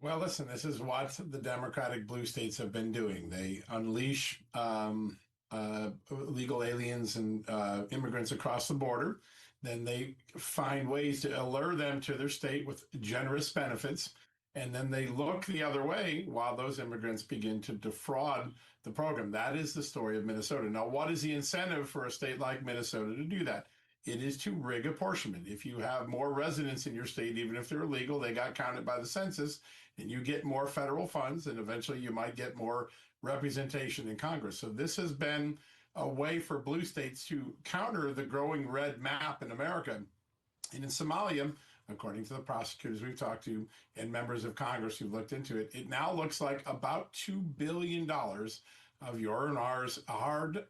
Well, listen, this is what the Democratic blue states have been doing. They unleash illegal aliens and immigrants across the border. Then they find ways to allure them to their state with generous benefits. And then they look the other way while those immigrants begin to defraud the program. That is the story of Minnesota. Now, what is the incentive for a state like Minnesota to do that? It is to rig apportionment. If you have more residents in your state, even if they're illegal, they got counted by the census, and you get more federal funds, and eventually you might get more representation in Congress. So this has been a way for blue states to counter the growing red map in America. And in Somalia, according to the prosecutors we've talked to and members of Congress who've looked into it, it now looks like about $2 billion of your and ours hard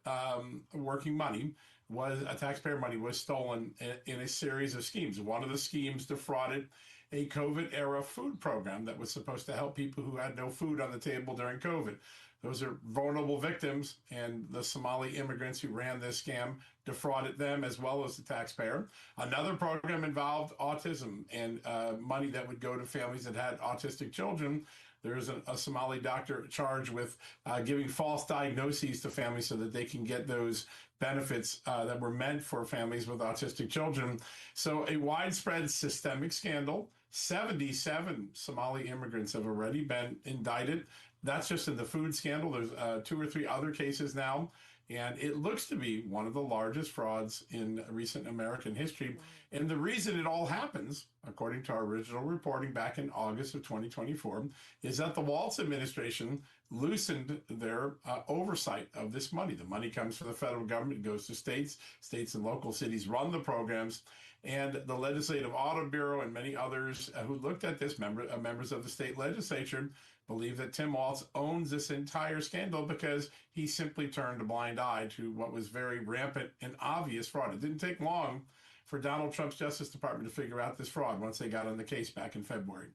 working money was taxpayer money was stolen in a series of schemes. One of the schemes defrauded a COVID era food program that was supposed to help people who had no food on the table during COVID. Those are vulnerable victims, and the Somali immigrants who ran this scam defrauded them as well as the taxpayer. Another program involved autism and money that would go to families that had autistic children. There's a Somali doctor charged with giving false diagnoses to families so that they can get those benefits that were meant for families with autistic children. So a widespread systemic scandal. 77 Somali immigrants have already been indicted. That's just in the food scandal. There's two or three other cases now. And it looks to be one of the largest frauds in recent American history. And the reason it all happens, according to our original reporting back in August of 2024, is that the Walz administration loosened their oversight of this money. The money comes from the federal government, it goes to states. States and local cities run the programs. And the Legislative Audit Bureau and many others who looked at this, members of the state legislature, believe that Tim Walz owns this entire scandal because he simply turned a blind eye to what was very rampant and obvious fraud. It didn't take long for Donald Trump's Justice Department to figure out this fraud once they got on the case back in February.